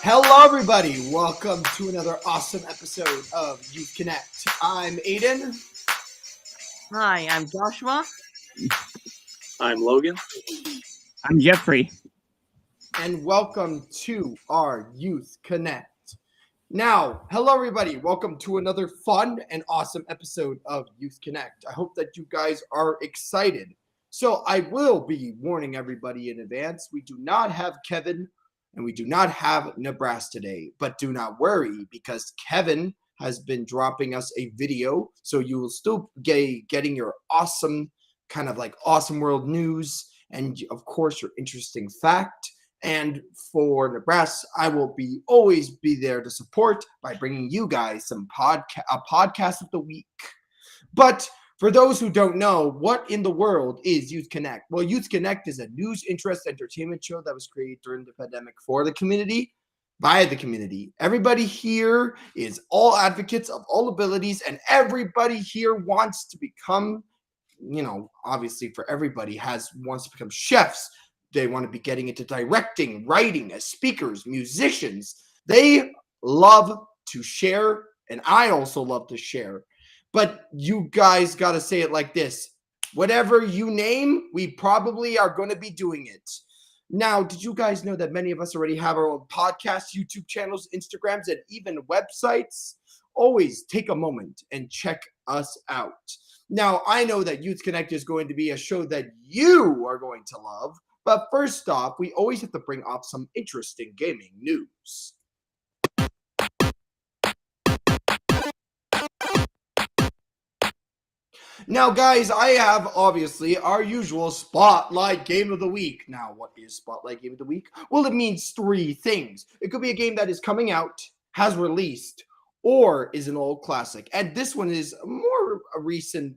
Hello, everybody. Welcome to another awesome episode of Youth Connect. I'm Aiden. Hi, I'm Joshua. I'm Logan. I'm Jeffrey. And welcome to our Youth Connect. Now, hello, everybody. Welcome to another fun and awesome episode of Youth Connect. I hope that you guys are excited. So I will be warning everybody in advance. We do not have Kevin and we do not have Nibras today, but do not worry because Kevin has been dropping us a video, so you will still be getting your awesome, kind of like awesome world news and, of course, your interesting fact. And for Nibras, I will always be there to support by bringing you guys a podcast of the week. But for those who don't know, what in the world is Youth Connect? Well, Youth Connect is a news, interest, entertainment show that was created during the pandemic for the community, by the community. Everybody here is all advocates of all abilities, and everybody here wants to become, obviously for everybody wants to become chefs. They want to be getting into directing, writing, as speakers, musicians. They love to share, and I also love to share. But you guys got to say it like this. Whatever you name, we probably are going to be doing it. Now, did you guys know that many of us already have our own podcasts, YouTube channels, Instagrams, and even websites? Always take a moment and check us out. Now, I know that Youth Connect is going to be a show that you are going to love. But first off, we always have to bring up some interesting gaming news. Now, guys, I have obviously our usual Spotlight Game of the Week. Now, what is Spotlight Game of the Week? Well, it means three things. It could be a game that is coming out, has released, or is an old classic. And this one is more a recent,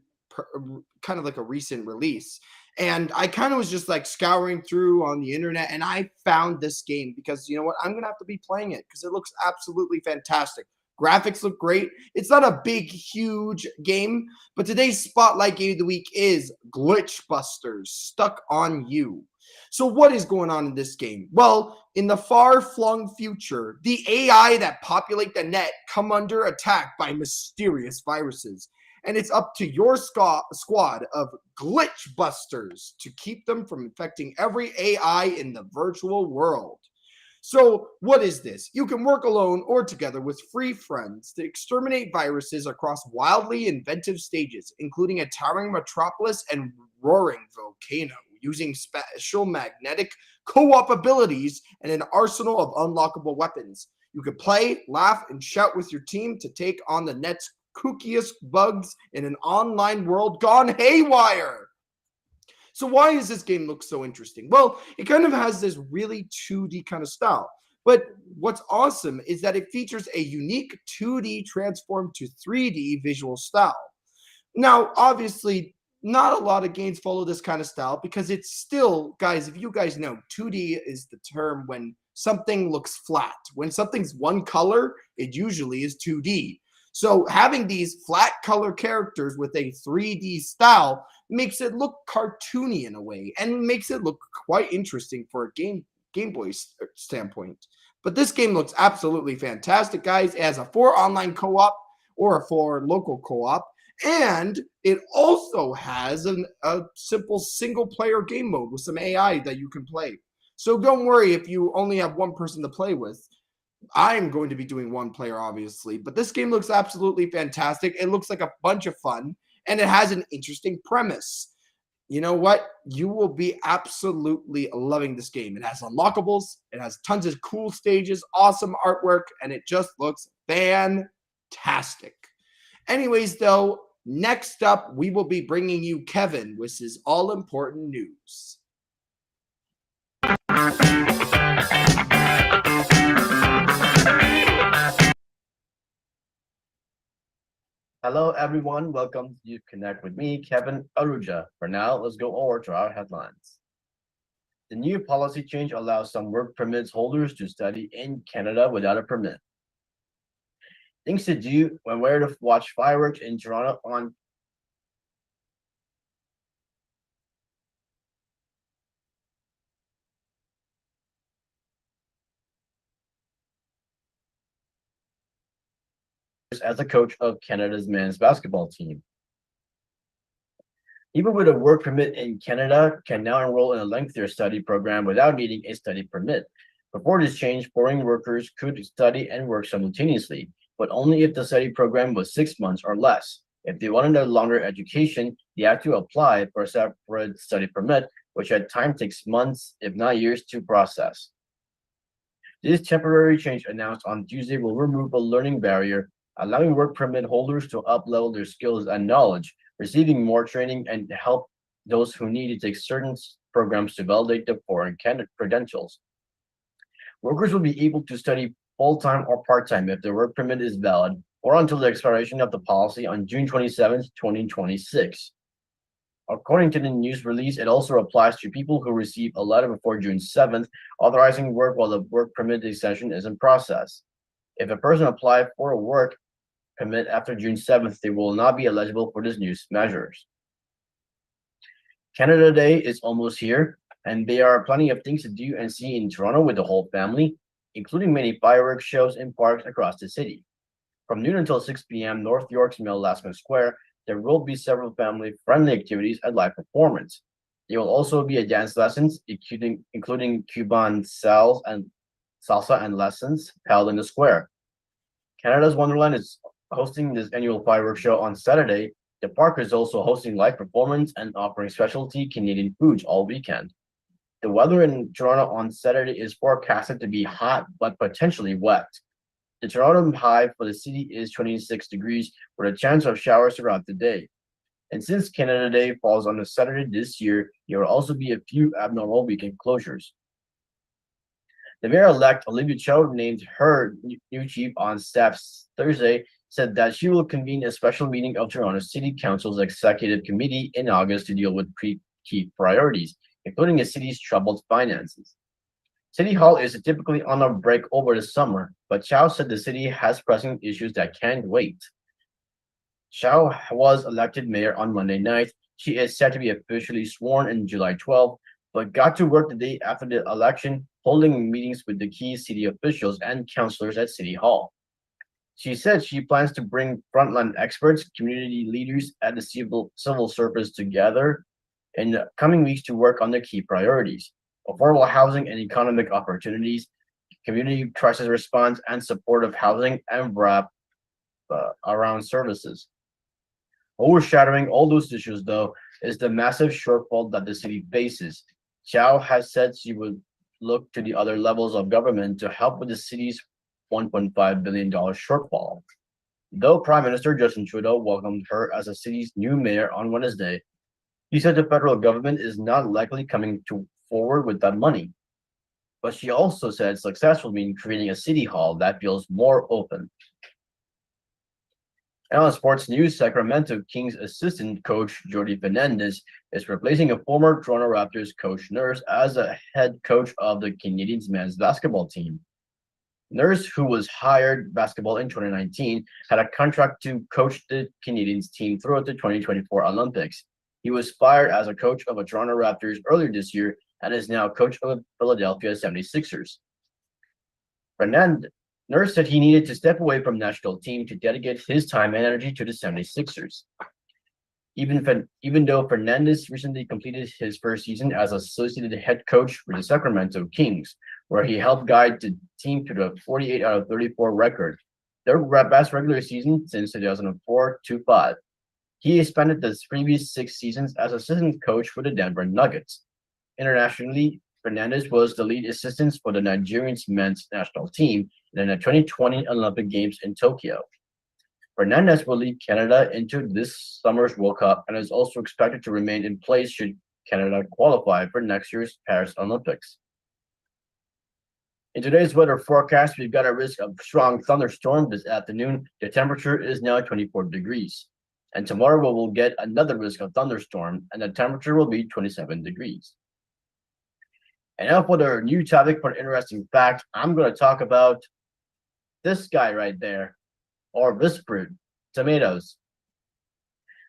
kind of like a recent release. And I kind of was just like scouring through on the internet and I found this game because you know what? I'm going to have to be playing it because it looks absolutely fantastic. Graphics look great. It's not a big, huge game, but today's Spotlight Game of the Week is Glitch Busters, Stuck on You. So what is going on in this game? Well, in the far-flung future, the AI that populate the net come under attack by mysterious viruses. And it's up to your squad of Glitch Busters to keep them from infecting every AI in the virtual world. So what is this? You can work alone or together with free friends to exterminate viruses across wildly inventive stages, including a towering metropolis and roaring volcano, using special magnetic co-op abilities and an arsenal of unlockable weapons. You can play, laugh, and shout with your team to take on the net's kookiest bugs in an online world gone haywire. So why does this game look so interesting? Well, it kind of has this really 2D kind of style. But what's awesome is that it features a unique 2D transformed to 3D visual style. Now, obviously, not a lot of games follow this kind of style because it's still, guys, if you guys know, 2D is the term when something looks flat. When something's one color, it usually is 2D. So having these flat color characters with a 3D style makes it look cartoony in a way and makes it look quite interesting for a Game Boy standpoint. But this game looks absolutely fantastic, guys. It has a 4 online co-op or a 4 local co-op. And it also has a simple single-player game mode with some AI that you can play. So don't worry if you only have one person to play with. I'm going to be doing one player, obviously, but this game looks absolutely fantastic. It looks like a bunch of fun, and it has an interesting premise. You know what? You will be absolutely loving this game. It has unlockables, it has tons of cool stages, awesome artwork, and it just looks fantastic. Anyways, though, next up, we will be bringing you Kevin with his all-important news. Hello, everyone. Welcome to You Connect with me, Kevin Aruja. For now, let's go over to our headlines. The new policy change allows some work permits holders to study in Canada without a permit. Things to do when where to watch fireworks in Toronto on as the coach of Canada's men's basketball team. People with a work permit in Canada can now enroll in a lengthier study program without needing a study permit. Before this change, foreign workers could study and work simultaneously, but only if the study program was 6 months or less. If they wanted a longer education, they had to apply for a separate study permit, which at times takes months, if not years, to process. This temporary change announced on Tuesday will remove a learning barrier, allowing work permit holders to up-level their skills and knowledge, receiving more training, and help those who need to take certain programs to validate their foreign credentials. Workers will be able to study full-time or part-time if their work permit is valid, or until the expiration of the policy on June 27, 2026. According to the news release, it also applies to people who receive a letter before June 7th authorizing work while the work permit extension is in process. If a person applied for a work permit after June 7th, they will not be eligible for this new measures. Canada Day is almost here, and there are plenty of things to do and see in Toronto with the whole family, including many fireworks shows in parks across the city. From noon until 6 p.m., North York's Laskin Square, there will be several family-friendly activities and live performance. There will also be a dance lessons, including Cuban salsa and lessons held in the square. Canada's Wonderland is hosting this annual fireworks show on Saturday. The park is also hosting live performance and offering specialty Canadian foods all weekend. The weather in Toronto on Saturday is forecasted to be hot but potentially wet. The Toronto high for the city is 26 degrees with a chance of showers throughout the day. And since Canada Day falls on a Saturday this year, there will also be a few abnormal weekend closures. The mayor-elect Olivia Cho named her new chief on staff Thursday, said that she will convene a special meeting of Toronto City Council's executive committee in August to deal with key priorities, including the city's troubled finances. City Hall is typically on a break over the summer, but Chow said the city has pressing issues that can't wait. Chow was elected mayor on Monday night. She is set to be officially sworn in July 12th, but got to work the day after the election, holding meetings with the key city officials and councilors at City Hall. She said she plans to bring frontline experts, community leaders, and the civil service together in the coming weeks to work on the key priorities: affordable housing and economic opportunities, community crisis response, and supportive housing and wrap around services. Overshadowing all those issues, though, is the massive shortfall that the city faces. Chow has said she would look to the other levels of government to help with the city's $1.5 billion shortfall. Though Prime Minister Justin Trudeau welcomed her as the city's new mayor on Wednesday, he said the federal government is not likely coming forward with that money. But she also said success will mean creating a city hall that feels more open. And on sports news, Sacramento Kings assistant coach Jody Fernandez is replacing a former Toronto Raptors coach Nurse as a head coach of the Canadiens men's basketball team. Nurse, who was hired basketball in 2019, had a contract to coach the Canadiens team throughout the 2024 Olympics. He was fired as a coach of the Toronto Raptors earlier this year and is now coach of the Philadelphia 76ers. Nurse said he needed to step away from national team to dedicate his time and energy to the 76ers. Even though Fernandez recently completed his first season as associate head coach for the Sacramento Kings, where he helped guide the team to the 48 out of 34 record, their best regular season since 2004-05. He spent the previous 6 seasons as assistant coach for the Denver Nuggets. Internationally, Fernandez was the lead assistant for the Nigerian men's national team in the 2020 Olympic Games in Tokyo. Fernandez will lead Canada into this summer's World Cup and is also expected to remain in place should Canada qualify for next year's Paris Olympics. In today's weather forecast, we've got a risk of strong thunderstorm this afternoon. The temperature is now 24 degrees. And tomorrow we will get another risk of thunderstorm, and the temperature will be 27 degrees. And now for the new topic for an interesting fact, I'm going to talk about this guy right there, or this fruit, tomatoes.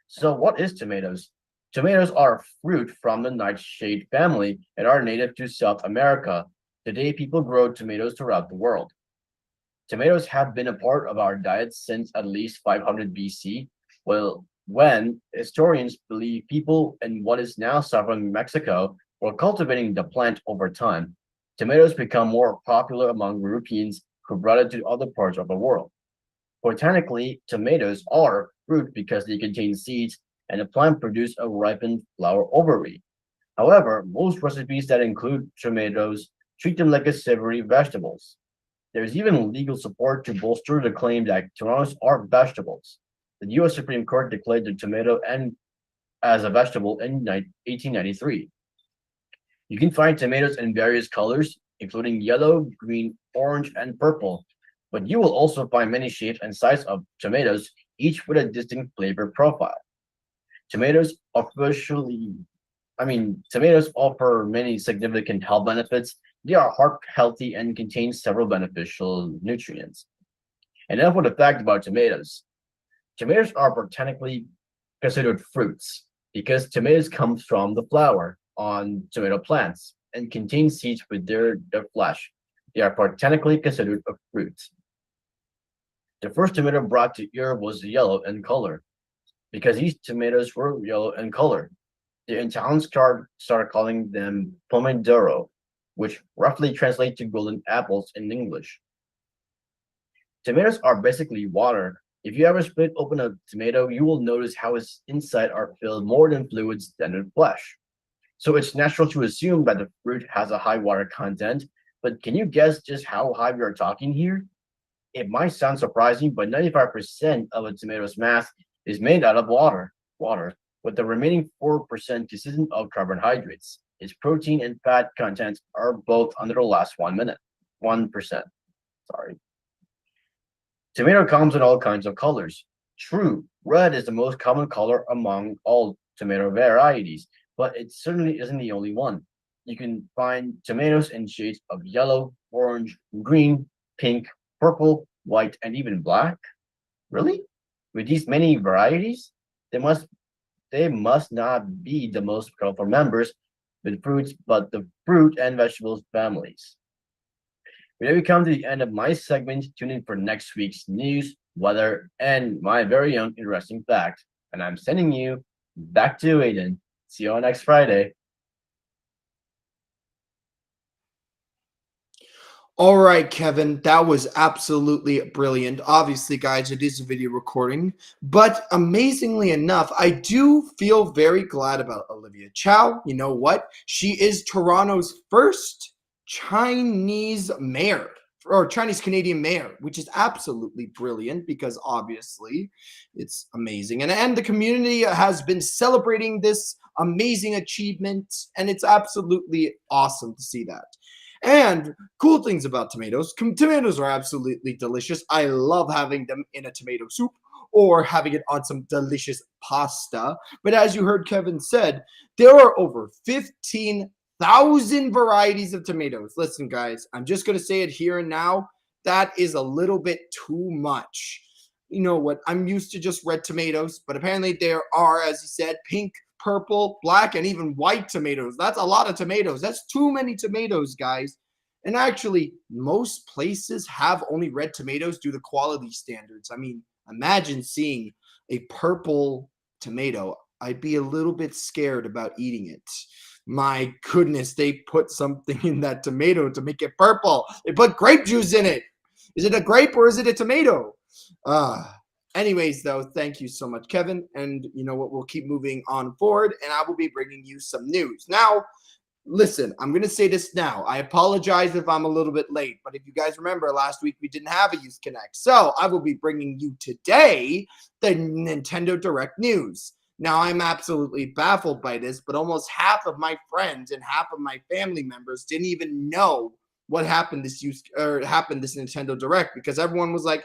So what is tomatoes? Tomatoes are a fruit from the nightshade family and are native to South America. Today, people grow tomatoes throughout the world. Tomatoes have been a part of our diet since at least 500 BC, well, when historians believe people in what is now southern Mexico were cultivating the plant over time. Tomatoes become more popular among Europeans who brought it to other parts of the world. Botanically, tomatoes are fruit because they contain seeds and the plant produces a ripened flower ovary. However, most recipes that include tomatoes treat them like a savory vegetables. There's even legal support to bolster the claim that tomatoes are vegetables. The U.S. Supreme Court declared the tomato and as a vegetable in 1893. You can find tomatoes in various colors, including yellow, green, orange, and purple. But you will also find many shapes and sizes of tomatoes, each with a distinct flavor profile. Tomatoes officially, tomatoes offer many significant health benefits. They are heart healthy and contain several beneficial nutrients. And enough with the fact about tomatoes. Tomatoes are botanically considered fruits because tomatoes come from the flower on tomato plants and contain seeds with their flesh. They are botanically considered a fruit. The first tomato brought to Europe was yellow in color. Because these tomatoes were yellow in color, the Italians started calling them pomodoro, which roughly translates to golden apples in English. Tomatoes are basically water. If you ever split open a tomato, you will notice how its inside are filled more in fluids than in flesh. So it's natural to assume that the fruit has a high water content, but can you guess just how high we are talking here? It might sound surprising, but 95% of a tomato's mass is made out of water, with the remaining 4% consisting of carbohydrates. Its protein and fat contents are both under the last 1%. Sorry. Tomato comes in all kinds of colors. True, red is the most common color among all tomato varieties, but it certainly isn't the only one. You can find tomatoes in shades of yellow, orange, green, pink, purple, white, and even black. Really? With these many varieties, they must not be the most colorful members with fruits, but the fruit and vegetables families. We now come to the end of my segment. Tune in for next week's news, weather, and my very own interesting fact. And I'm sending you back to Aiden. See you on next Friday. All right, Kevin, that was absolutely brilliant. Obviously, guys, it is a video recording, but amazingly enough, I do feel very glad about Olivia Chow. You know what? She is Toronto's first Chinese mayor or Chinese Canadian mayor, which is absolutely brilliant because obviously it's amazing. And the community has been celebrating this amazing achievement, and it's absolutely awesome to see that. And cool things about tomatoes. Tomatoes are absolutely delicious. I love having them in a tomato soup or having it on some delicious pasta. But as you heard Kevin said, there are over 15,000 varieties of tomatoes. Listen, guys, I'm just going to say it here and now. That is a little bit too much. You know what? I'm used to just red tomatoes, but apparently there are, as he said, pink, purple, black, and even white tomatoes. That's a lot of tomatoes. That's too many tomatoes, guys. And actually, most places have only red tomatoes due to quality standards. I mean, imagine seeing a purple tomato. I'd be a little bit scared about eating it. My goodness, they put something in that tomato to make it purple. They put grape juice in it. Is it a grape or is it a tomato? Anyways, though, thank you so much, Kevin. And you know what? We'll keep moving on forward, and I will be bringing you some news. Now, listen, I'm going to say this now. I apologize if I'm a little bit late, but if you guys remember, last week we didn't have a Youth Connect. So I will be bringing you today the Nintendo Direct news. Now, I'm absolutely baffled by this, but almost half of my friends and half of my family members didn't even know what happened this Nintendo Direct because everyone was like,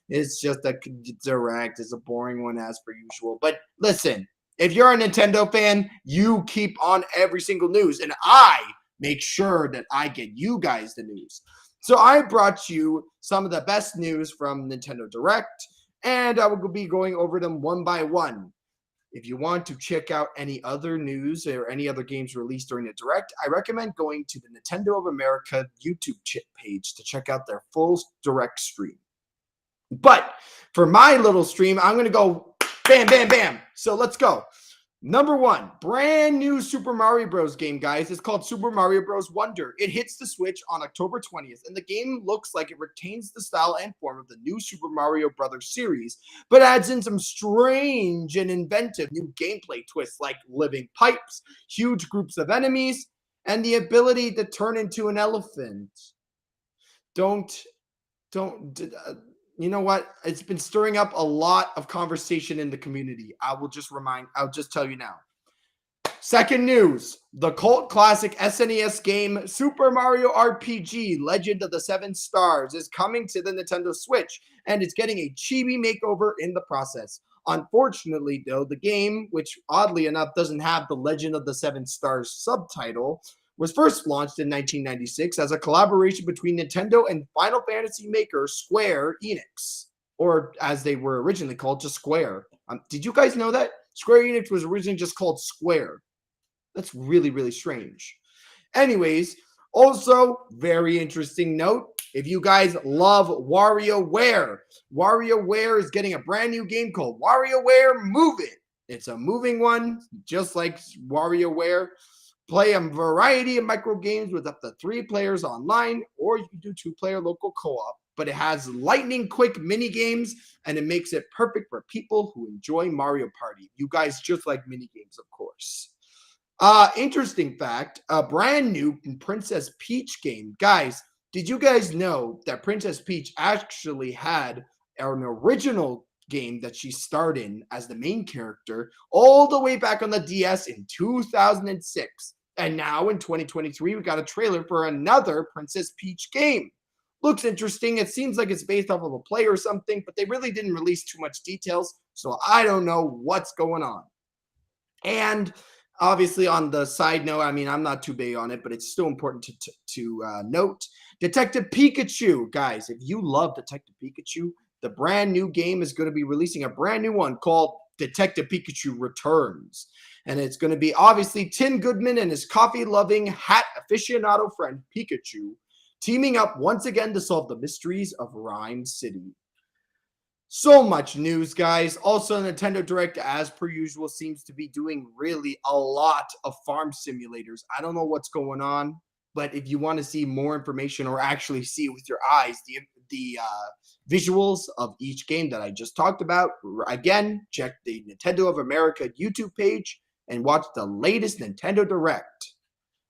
it's just a Direct. It's a boring one as per usual. But listen, if you're a Nintendo fan, you keep on every single news. And I make sure that I get you guys the news. So I brought you some of the best news from Nintendo Direct. And I will be going over them one by one. If you want to check out any other news or any other games released during the Direct, I recommend going to the Nintendo of America YouTube page to check out their full Direct stream. But for my little stream, I'm going to go bam, bam, bam. So let's go. Number 1, brand new Super Mario Bros. Game, guys. It's called Super Mario Bros. Wonder. It hits the Switch on October 20th, and the game looks like it retains the style and form of the new Super Mario Brothers series, but adds in some strange and inventive new gameplay twists like living pipes, huge groups of enemies, and the ability to turn into an elephant. You know what? It's been stirring up a lot of conversation in the community. I'll just tell you now. Second news, the cult classic SNES game Super Mario RPG Legend of the Seven Stars is coming to the Nintendo Switch, and it's getting a chibi makeover in the process. Unfortunately, though, the game, which oddly enough doesn't have the Legend of the Seven Stars subtitle, was first launched in 1996 as a collaboration between Nintendo and Final Fantasy maker Square Enix, or as they were originally called, just Square. Did you guys know that? Square Enix was originally just called Square. That's really, really strange. Anyways, also, very interesting note, if you guys love WarioWare, WarioWare is getting a brand new game called WarioWare Move It. It's a moving one, just like WarioWare. Play a variety of micro games with up to 3 players online, or you can do 2-player local co-op. But it has lightning quick mini games, and it makes it perfect for people who enjoy Mario Party. You guys just like mini games, of course. Interesting fact: a brand new Princess Peach game. Guys, did you guys know that Princess Peach actually had an original game that she starred in as the main character all the way back on the DS in 2006, and now in 2023 we got a trailer for another Princess Peach game. Looks interesting. It seems like it's based off of a play or something, but they really didn't release too much details, so I don't know what's going on. And obviously, on the side note, I mean, I'm not too big on it, but it's still important to note Detective Pikachu. Guys, if you love Detective Pikachu, the brand new game is going to be releasing a brand new one called Detective Pikachu Returns. And it's going to be obviously Tim Goodman and his coffee-loving hat aficionado friend Pikachu teaming up once again to solve the mysteries of Rhyme City. So much news, guys. Also, Nintendo Direct, as per usual, seems to be doing really a lot of farm simulators. I don't know what's going on, but if you want to see more information or actually see it with your eyes, the visuals of each game that I just talked about, again, check the Nintendo of America YouTube page and watch the latest Nintendo Direct.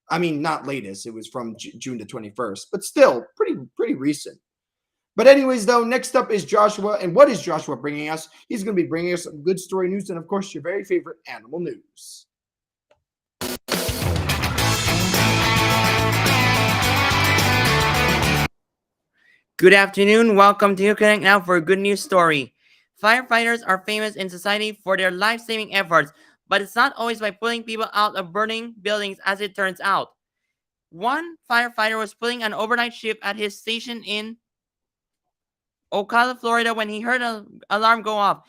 I mean, not latest. It was from June the 21st, but still pretty recent. But anyways, though, next up is Joshua. And what is Joshua bringing us? He's going to be bringing us some good story news and, of course, your very favorite animal news. Good afternoon. Welcome to Connect Now for a good news story. Firefighters are famous in society for their life-saving efforts, but it's not always by pulling people out of burning buildings, as it turns out. One firefighter was pulling an overnight shift at his station in Ocala, Florida, when he heard an alarm go off.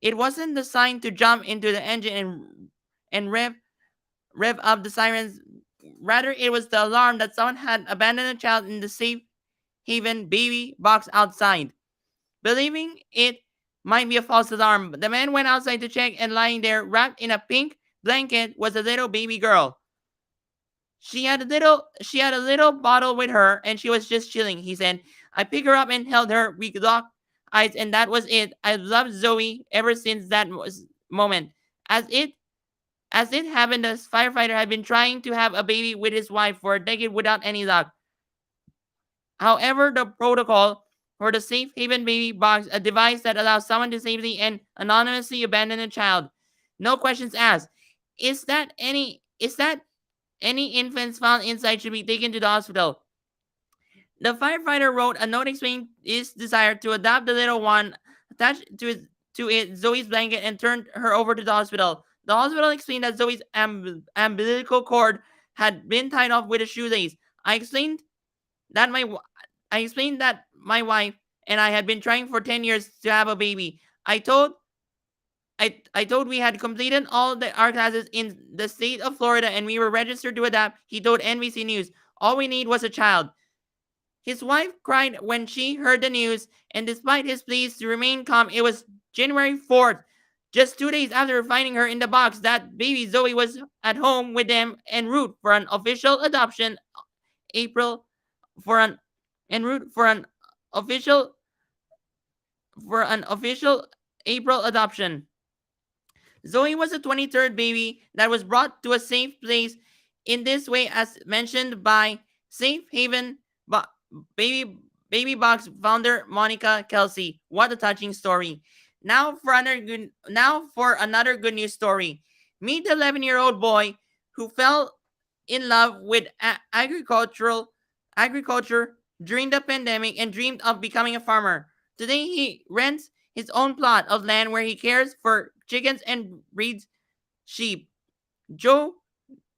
It wasn't the sign to jump into the engine and rev up the sirens. Rather, it was the alarm that someone had abandoned a child in the safe haven baby box outside. Believing it might be a false alarm, the man went outside to check, and lying there, wrapped in a pink blanket, was a little baby girl. She had a little bottle with her, and she was just chilling, he said. I picked her up and held her. We locked eyes, and that was it. I've loved Zoe ever since that moment. As it happened, the firefighter had been trying to have a baby with his wife for a decade without any luck. However, the protocol for the Safe Haven Baby Box, a device that allows someone to safely and anonymously abandon a child, no questions asked. Is that any infants found inside should be taken to the hospital? The firefighter wrote a note explaining his desire to adopt the little one, attached to Zoe's blanket, and turned her over to the hospital. The hospital explained that Zoe's umbilical cord had been tied off with a shoelace. I explained that my wife and I had been trying for 10 years to have a baby. I told I told we had completed all our classes in the state of Florida and we were registered to adapt, he told NBC News. All we need was a child. His wife cried when she heard the news, and despite his pleas to remain calm, it was January 4th, just 2 days after finding her in the box, that baby Zoe was at home with them en route for an official adoption. April for an en route for an official April adoption. Zoe was the 23rd baby that was brought to a safe place in this way, as mentioned by Safe Haven baby box founder Monica Kelsey. What a touching story. Now for another good news story. Meet the 11-year-old boy who fell in love with agriculture during the pandemic and dreamed of becoming a farmer. Today he rents his own plot of land where he cares for chickens and breeds sheep. Joe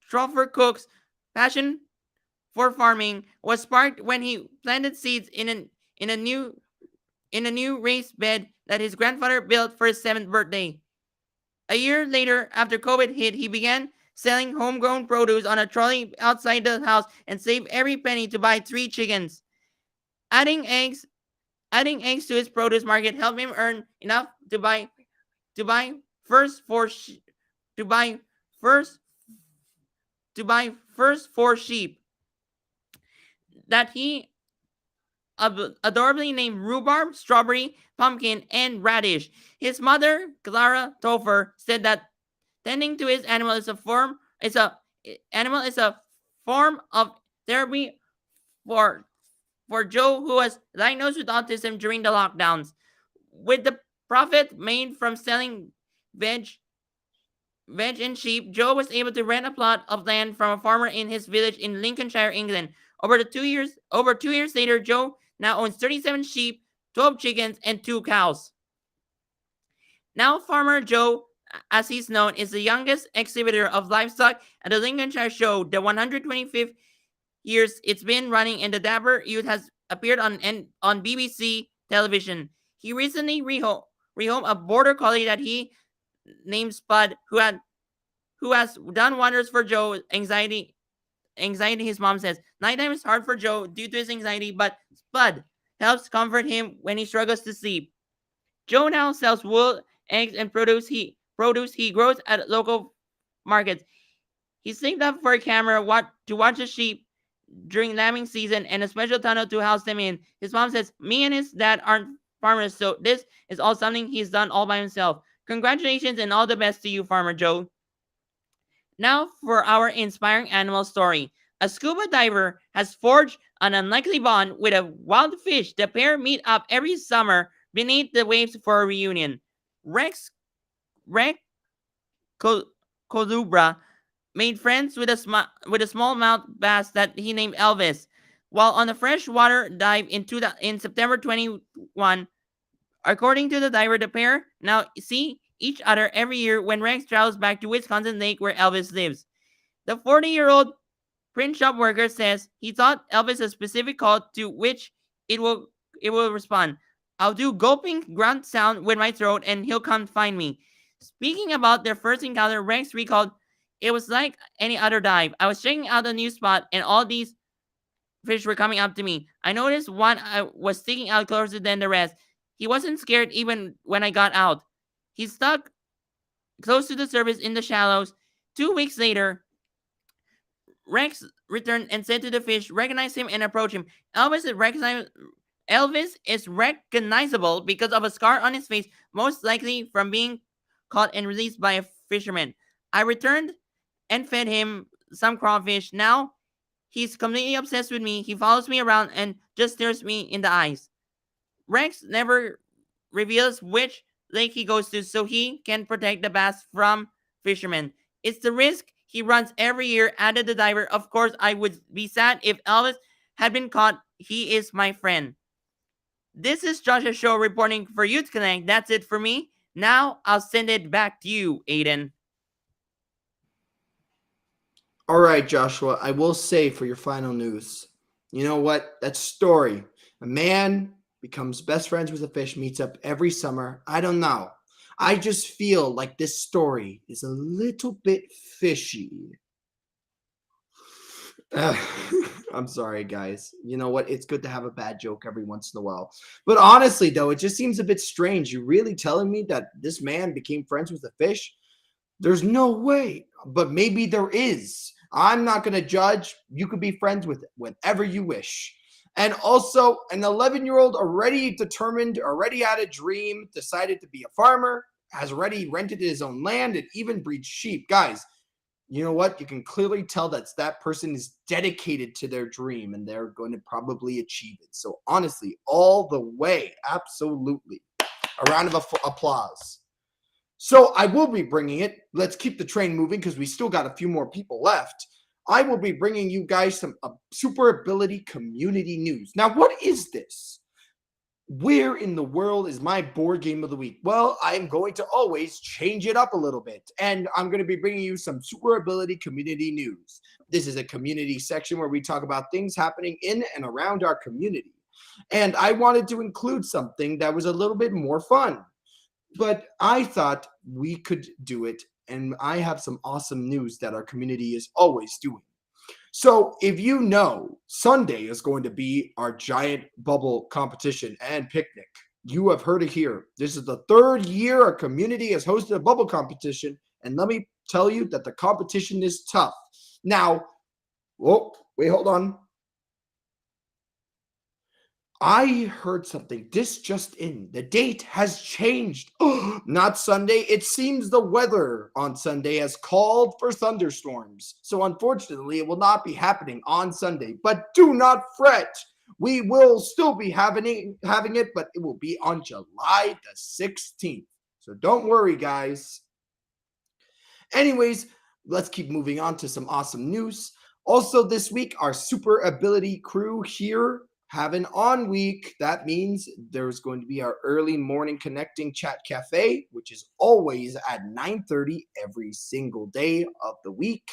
Troffer Cook's passion for farming was sparked when he planted seeds in a new raised bed that his grandfather built for his 7th birthday. A year later, after COVID hit, he began selling homegrown produce on a trolley outside the house and saved every penny to buy 3 chickens. Adding eggs to his produce market helped him earn enough to buy first 4 sheep that he adorably named Rhubarb, Strawberry, Pumpkin, and Radish. His mother, Clara Topher, said that tending to his animal is a form of therapy for Joe, who was diagnosed with autism during the lockdowns. With the profit made from selling veg and sheep, Joe was able to rent a plot of land from a farmer in his village in Lincolnshire, England. Over 2 years later, Joe now owns 37 sheep, 12 chickens, and 2 cows. Now, Farmer Joe, as he's known, is the youngest exhibitor of livestock at the Lincolnshire Show, the 125th years it's been running, and the dapper youth has appeared on BBC television. He recently rehomed a border collie that he named Spud, who has done wonders for Joe's anxiety, his mom says. Nighttime is hard for Joe due to his anxiety, but Spud helps comfort him when he struggles to sleep. Joe now sells wool, eggs, and produce he grows at local markets. He saved up for a camera to watch the sheep during lambing season and a special tunnel to house them in. His mom says, me and his dad aren't farmers, so this is all something he's done all by himself. Congratulations and all the best to you, Farmer Joe. Now for our inspiring animal story. A scuba diver has forged an unlikely bond with a wild fish. The pair meet up every summer beneath the waves for a reunion. Rex Colubra made friends with a smallmouth bass that he named Elvis. While on a freshwater dive in September 21, according to the diver, the pair now see each other every year when Rex travels back to Wisconsin Lake where Elvis lives. The 40-year-old print shop worker says he taught Elvis a specific call to which it will respond. I'll do gulping grunt sound with my throat and he'll come find me. Speaking about their first encounter, Rex recalled, it was like any other dive. I was checking out a new spot and all these fish were coming up to me. I noticed one was sticking out closer than the rest. He wasn't scared even when I got out. He stuck close to the surface in the shallows. 2 weeks later, Rex returned and said to the fish, recognize him and approach him. Elvis is recognizable because of a scar on his face, most likely from being caught and released by a fisherman. I returned and fed him some crawfish. Now he's completely obsessed with me. He follows me around and just stares me in the eyes. Rex never reveals which lake he goes to so he can protect the bass from fishermen. It's the risk he runs every year, added the diver. Of course, I would be sad if Elvis had been caught. He is my friend. This is Joshua Show reporting for Youth Connect. That's it for me. Now I'll send it back to you, Aiden. All right, Joshua, I will say for your final news, you know what? That story, a man becomes best friends with a fish, meets up every summer. I don't know. I just feel like this story is a little bit fishy. I'm sorry, guys. You know what? It's good to have a bad joke every once in a while. But honestly, though, it just seems a bit strange. You really telling me that this man became friends with a fish? There's no way. But maybe there is. I'm not going to judge. You could be friends with whatever you wish. And also, an 11-year-old already determined, already had a dream, decided to be a farmer, has already rented his own land, and even breeds sheep. Guys, you know what? You can clearly tell that person is dedicated to their dream and they're going to probably achieve it. So honestly, all the way, absolutely. A round of applause. So I will be bringing it. Let's keep the train moving because we still got a few more people left. I will be bringing you guys some super ability community news. Now, what is this? Where in the world is my board game of the week? Well, I'm going to always change it up a little bit, and I'm going to be bringing you some super ability community news. This is a community section where we talk about things happening in and around our community. And I wanted to include something that was a little bit more fun, but I thought we could do it, and I have some awesome news that our community is always doing. So if you know, Sunday is going to be our giant bubble competition and picnic. You have heard it here. This is the third year our community has hosted a bubble competition. And let me tell you that the competition is tough. Now, whoa, wait, hold on. I heard something. This just in. The date has changed. Not Sunday. It seems the weather on Sunday has called for thunderstorms. So unfortunately, it will not be happening on Sunday. But do not fret. We will still be having it, but it will be on July the 16th. So don't worry, guys. Anyways, let's keep moving on to some awesome news. Also this week, our super ability crew here have an on week. That means there's going to be our early morning connecting chat cafe, which is always at 9:30 every single day of the week.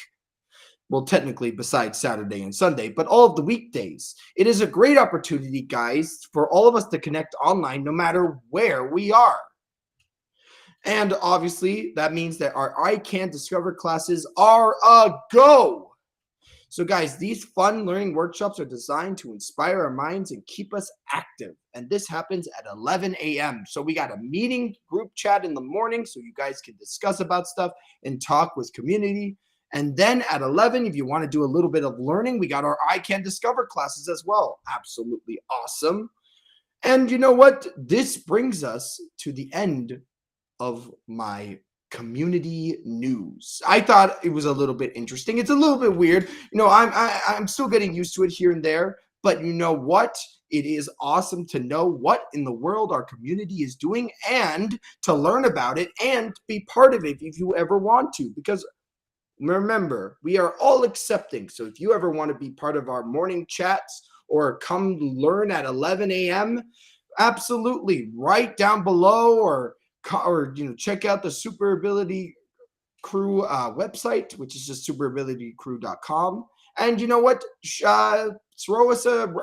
Well, technically besides Saturday and Sunday, but all of the weekdays. It is a great opportunity, guys, for all of us to connect online no matter where we are. And obviously that means that our I Can Discover classes are a go. So guys, these fun learning workshops are designed to inspire our minds and keep us active. And this happens at 11 a.m. So we got a meeting group chat in the morning so you guys can discuss about stuff and talk with community. And then at 11, if you want to do a little bit of learning, we got our I Can Discover classes as well. Absolutely awesome. And you know what? This brings us to the end of my community news. I thought it was a little bit interesting. It's a little bit weird. You know, I'm still getting used to it here and there, but you know what? It is awesome to know what in the world our community is doing and to learn about it and be part of it if you ever want to, because remember, we are all accepting. So if you ever want to be part of our morning chats or come learn at 11 a.m., absolutely, write down below or check out the Super Ability Crew website, which is just superabilitycrew.com. And you know what? Throw us a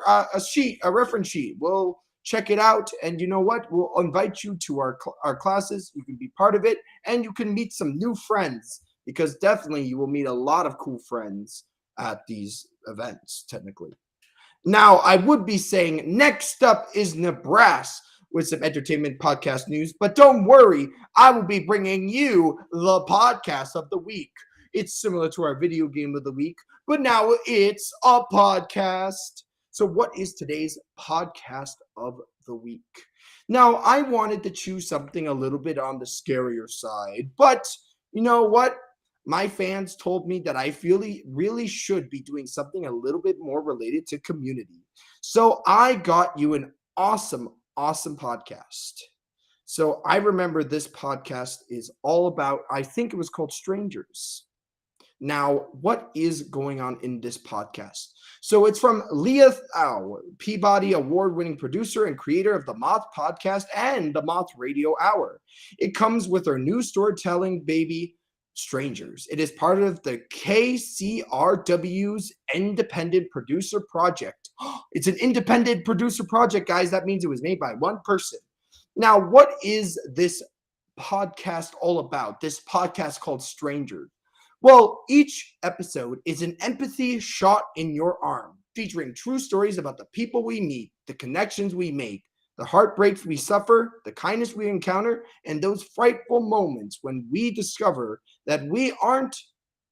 reference sheet. We'll check it out. And you know what? We'll invite you to our classes. You can be part of it, and you can meet some new friends, because definitely you will meet a lot of cool friends at these events, technically. Now, I would be saying next up is Nibras with some entertainment podcast news, but don't worry, I will be bringing you the podcast of the week. It's similar to our video game of the week, but now it's a podcast. So what is today's podcast of the week? Now, I wanted to choose something a little bit on the scarier side, but you know what? My fans told me that I really should be doing something a little bit more related to community. So I got you an awesome podcast. So I remember this podcast is all about, I think it was called Strangers. Now, what is going on in this podcast? So it's from Leah Thau, Peabody Award-winning producer and creator of the Moth Podcast and the Moth Radio Hour. It comes with our new storytelling baby, Strangers. It is part of the KCRW's independent producer project. It's an independent producer project, guys. That means it was made by one person. Now, what is this podcast all about? This podcast called Strangers? Well, each episode is an empathy shot in your arm, featuring true stories about the people we meet, the connections we make, the heartbreaks we suffer, the kindness we encounter, and those frightful moments when we discover that we aren't,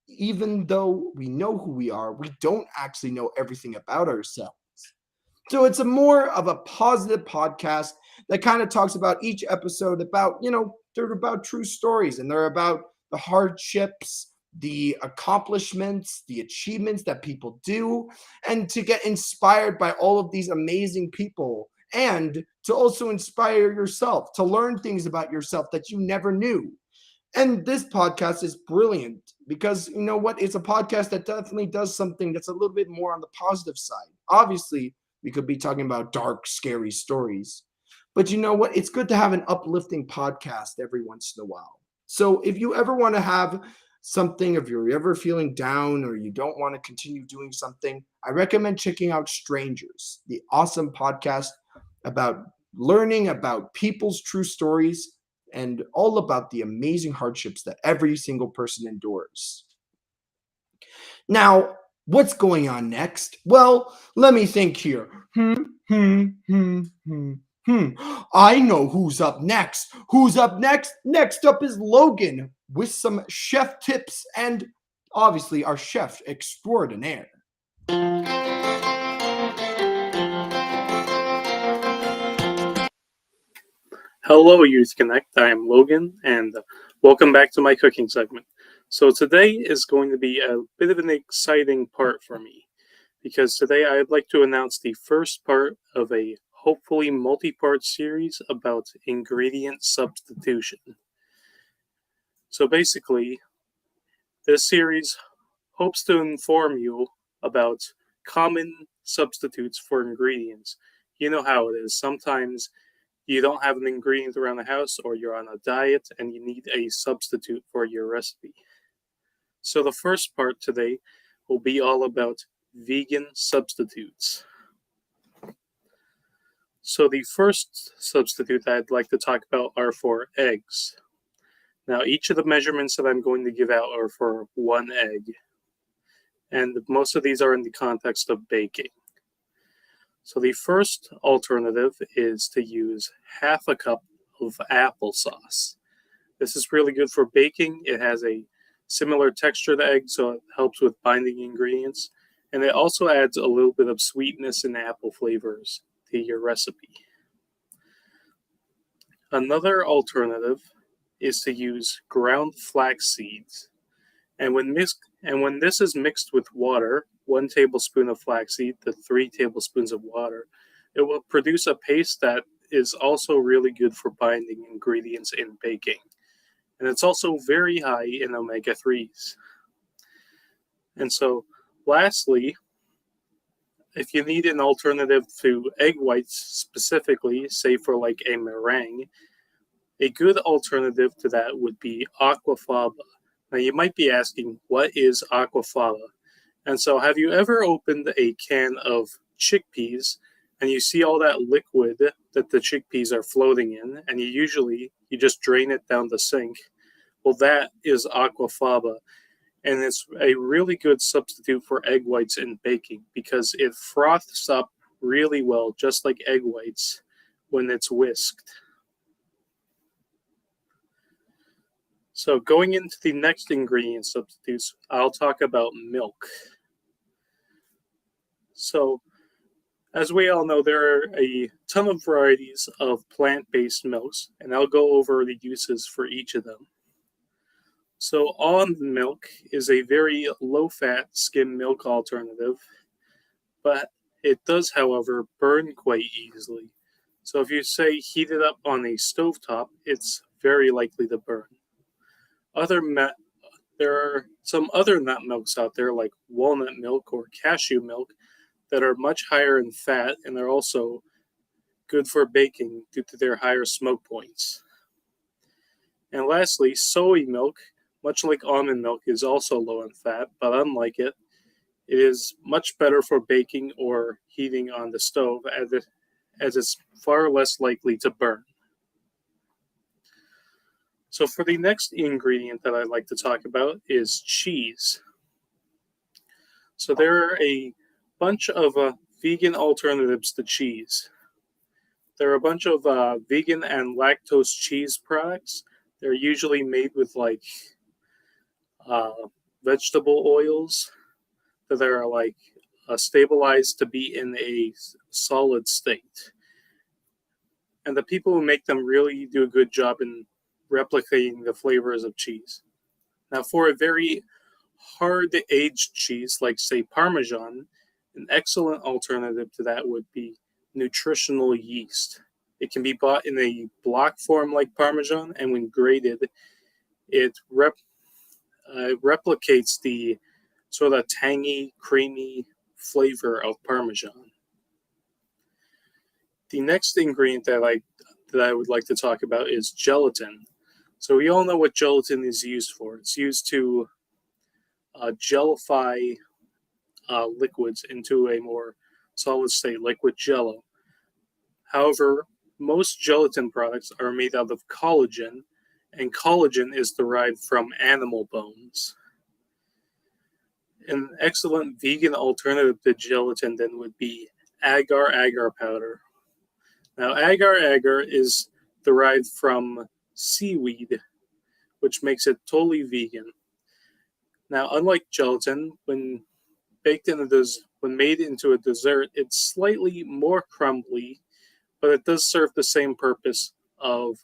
even though we know who we are, we don't actually know everything about ourselves. So it's a more of a positive podcast that kind of talks about each episode about, they're about true stories and they're about the hardships, the accomplishments, the achievements that people do, and to get inspired by all of these amazing people, and to also inspire yourself, to learn things about yourself that you never knew. And this podcast is brilliant because you know what? It's a podcast that definitely does something that's a little bit more on the positive side. Obviously, we could be talking about dark, scary stories. But you know what? It's good to have an uplifting podcast every once in a while. So if you ever want to have something, if you're ever feeling down or you don't want to continue doing something, I recommend checking out Strangers, the awesome podcast about learning about people's true stories and all about the amazing hardships that every single person endures. Now, what's going on next? Well, let me think here. I know who's up next. Who's up next? Next up is Logan with some chef tips and obviously our chef extraordinaire. Hello, Youth Connect. I am Logan, and welcome back to my cooking segment. So today is going to be a bit of an exciting part for me, because today I'd like to announce the first part of a hopefully multi-part series about ingredient substitution. So basically, this series hopes to inform you about common substitutes for ingredients. You know how it is. Sometimes you don't have an ingredient around the house, or you're on a diet and you need a substitute for your recipe. So the first part today will be all about vegan substitutes. So the first substitute that I'd like to talk about are for eggs. Now, each of the measurements that I'm going to give out are for 1 egg, and most of these are in the context of baking. So the first alternative is to use half a cup of applesauce. This is really good for baking. It has a similar texture to egg, so it helps with binding ingredients. And it also adds a little bit of sweetness and apple flavors to your recipe. Another alternative is to use ground flax seeds. And when this is mixed with water, 1 tablespoon of flaxseed to 3 tablespoons of water, it will produce a paste that is also really good for binding ingredients in baking. And it's also very high in omega-3s. And so, lastly, if you need an alternative to egg whites specifically, say for like a meringue, a good alternative to that would be aquafaba. Now, you might be asking, what is aquafaba? And so, have you ever opened a can of chickpeas and you see all that liquid that the chickpeas are floating in, and you just drain it down the sink? Well, that is aquafaba, and it's a really good substitute for egg whites in baking because it froths up really well, just like egg whites, when it's whisked. So going into the next ingredient substitutes, I'll talk about milk. So, as we all know, there are a ton of varieties of plant-based milks, and I'll go over the uses for each of them. So almond milk is a very low-fat skim milk alternative, but it does, however, burn quite easily. So if you say heat it up on a stovetop, it's very likely to burn. There are some other nut milks out there, like walnut milk or cashew milk, that are much higher in fat, and they're also good for baking due to their higher smoke points. And lastly, soy milk, much like almond milk, is also low in fat, but unlike it, it is much better for baking or heating on the stove, as it's far less likely to burn. So for the next ingredient that I'd like to talk about is cheese. So there are a bunch of vegan alternatives to cheese. There are a bunch of vegan and lactose cheese products. They're usually made with like vegetable oils that are like stabilized to be in a solid state. And the people who make them really do a good job in replicating the flavors of cheese. Now, for a very hard aged cheese, like say Parmesan, an excellent alternative to that would be nutritional yeast. It can be bought in a block form like Parmesan, and when grated, it replicates the sort of tangy, creamy flavor of Parmesan. The next ingredient that I would like to talk about is gelatin. So we all know what gelatin is used for. It's used to gelify liquids into a more solid state, like with Jello. However, most gelatin products are made out of collagen, and collagen is derived from animal bones. An excellent vegan alternative to gelatin then would be agar-agar powder. Now, agar-agar is derived from seaweed, which makes it totally vegan. Now, unlike gelatin, when made into a dessert, it's slightly more crumbly, but it does serve the same purpose of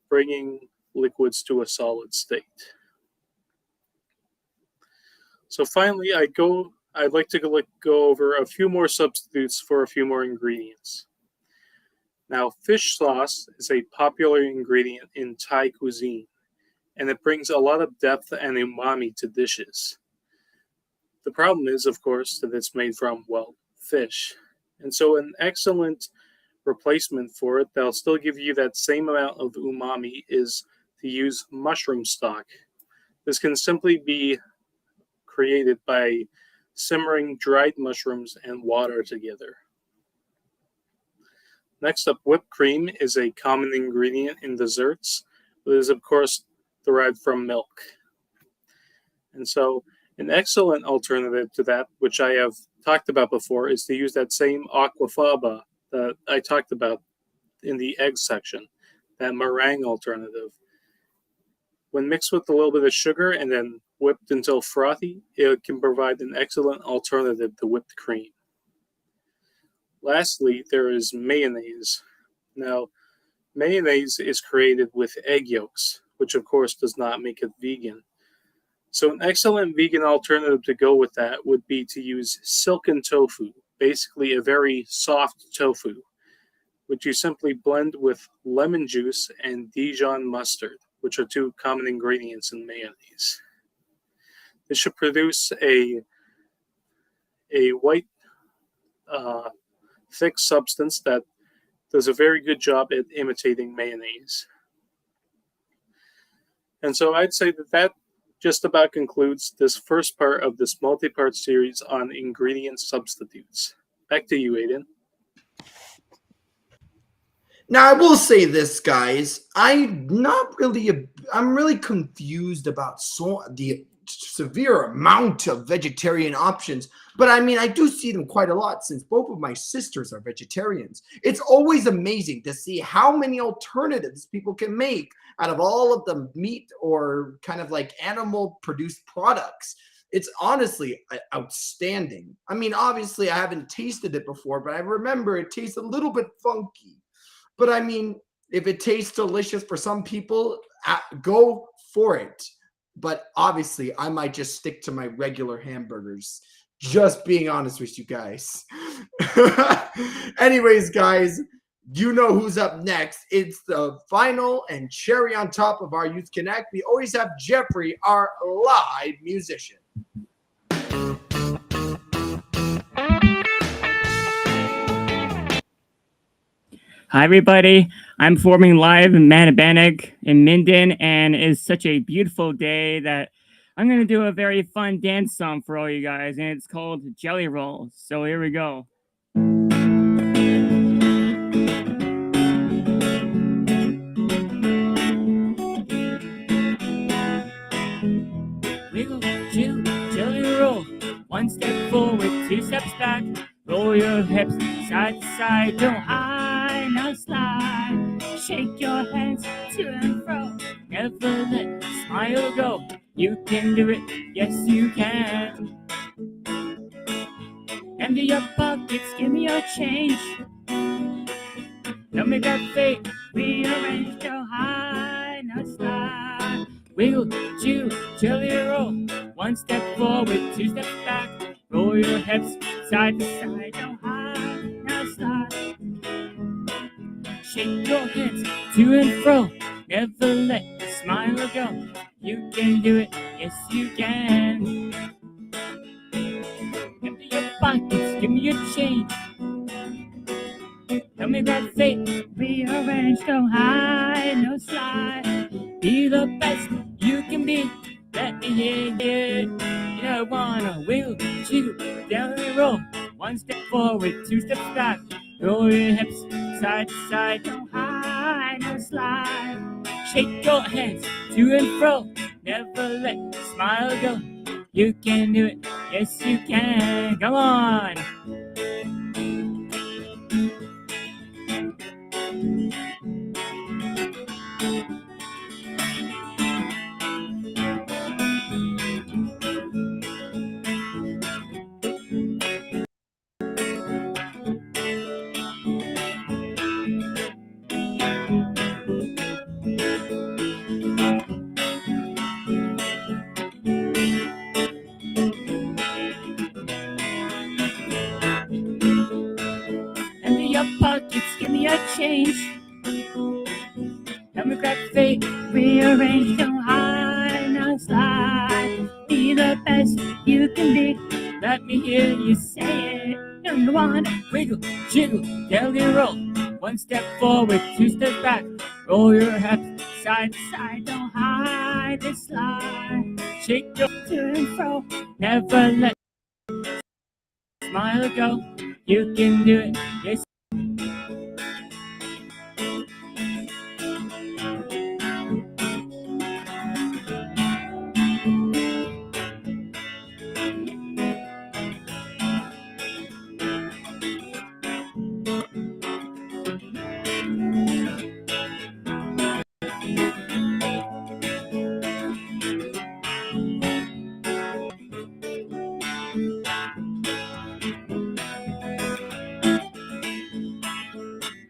bringing liquids to a solid state. So finally, I'd like to go over a few more substitutes for a few more ingredients. Now, fish sauce is a popular ingredient in Thai cuisine, and it brings a lot of depth and umami to dishes. The problem is, of course, that it's made from, well, fish. And so an excellent replacement for it that'll still give you that same amount of umami is to use mushroom stock. This can simply be created by simmering dried mushrooms and water together. Next up, whipped cream is a common ingredient in desserts, but is of course derived from milk. And so an excellent alternative to that, which I have talked about before, is to use that same aquafaba that I talked about in the egg section, that meringue alternative. When mixed with a little bit of sugar and then whipped until frothy, it can provide an excellent alternative to whipped cream. Lastly, there is mayonnaise. Now, mayonnaise is created with egg yolks, which of course does not make it vegan. So an excellent vegan alternative to go with that would be to use silken tofu, basically a very soft tofu, which you simply blend with lemon juice and Dijon mustard, which are two common ingredients in mayonnaise. This should produce a white, thick substance that does a very good job at imitating mayonnaise. And so I'd say that just about concludes this first part of this multi-part series on ingredient substitutes. Back to you, Aiden. Now, I will say this, guys. I'm really confused about the severe amount of vegetarian options. But I mean, I do see them quite a lot since both of my sisters are vegetarians. It's always amazing to see how many alternatives people can make out of all of the meat or kind of like animal produced products. It's honestly outstanding. I mean, obviously, I haven't tasted it before, but I remember it tastes a little bit funky. But I mean, if it tastes delicious for some people, go for it. But obviously, I might just stick to my regular hamburgers. Just being honest with you guys. Anyways, guys, you know who's up next. It's the final and cherry on top of our Youth Connect. We always have Jeffrey, our live musician. Hi, everybody. I'm performing live in Manabannock in Minden, and it's such a beautiful day that I'm going to do a very fun dance song for all you guys, and it's called Jelly Roll. So here we go. side to side, don't hide, now slide. Shake your hands to and fro, never let the smile go. You can do it, yes you can. Empty your pockets, give me your change. Don't make that fate, rearrange, don't hide, now slide. Wiggle, chew, jelly roll. One step forward, two steps back. Roll your hips side to side, don't hide, now slide. Shake your hands to and fro, never let the smile go. You can do it, yes you can. Empty your pockets, give me your change. Tell me that fate, rearrange, don't hide, no slide. Be the best you can be, let me hear it. You don't wanna wiggle, jiggle, down and roll. One step forward, two steps back. Roll your hips side to side, don't hide, no slide. Shake your hands to and fro, never let the smile go. You can do it, yes you can, come on. Empty your pockets, give me a change. Let me grab fate, rearrange, don't hide, now slide. Be the best you can be, let me hear you say it. Don't wanna wiggle, jiggle, jelly roll. One step forward, two steps back. Roll your hips side to side, don't hide, just slide. Shake your to and fro, never let smile go. You can do it, yes.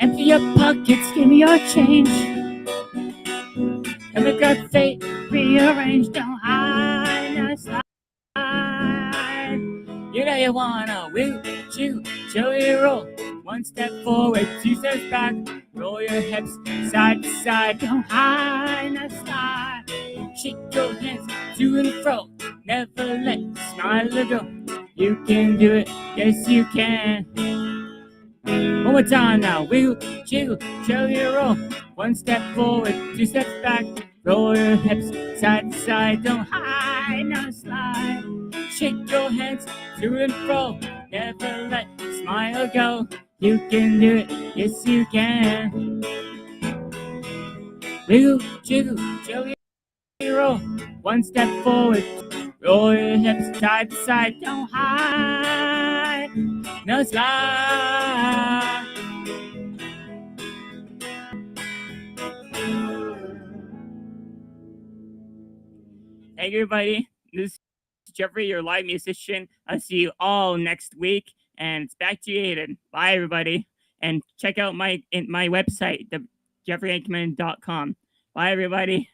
Empty your pockets, give me your change. And we got fate, rearrange, don't hide, now slide. You know you wanna wiggle, jiggle, jelly roll. One step forward, two steps back. Roll your hips side to side, don't hide, now slide. Shake your hands to and fro, never let the smile go. You can do it, yes you can. One more time now, wiggle, jiggle, jelly roll. One step forward, two steps back. Roll your hips side to side, don't hide, now slide. Shake your hands to and fro, never let the smile go. You can do it, yes you can. Wiggle, jiggle, jelly roll. One step forward, roll your hips side to side, don't hide, now slide. Thank you, everybody. This is Jeffrey, your live musician. I'll see you all next week. And it's back to you, Aiden. Bye, everybody. And check out my website, jeffreyankman.com. Bye, everybody.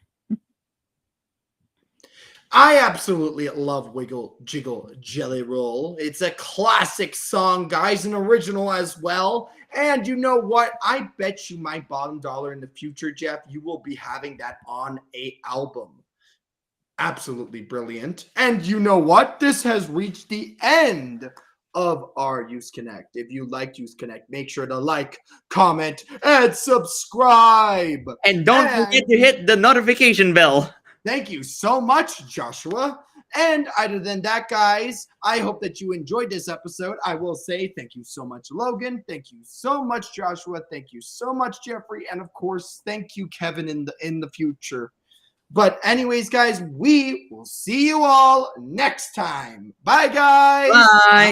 I absolutely love Wiggle Jiggle Jelly Roll. It's a classic song, guys, an original as well. And you know what? I bet you my bottom dollar in the future, Jeff, you will be having that on an album. Absolutely brilliant. And you know what? This has reached the end of our Use Connect. If you liked Use Connect, make sure to like, comment, and subscribe. And don't forget to hit the notification bell. Thank you so much, Joshua. And other than that, guys, I hope that you enjoyed this episode. I will say thank you so much, Logan. Thank you so much, Joshua. Thank you so much, Jeffrey. And of course, thank you, Kevin, in the future. But anyways, guys, we will see you all next time. Bye, guys. Bye.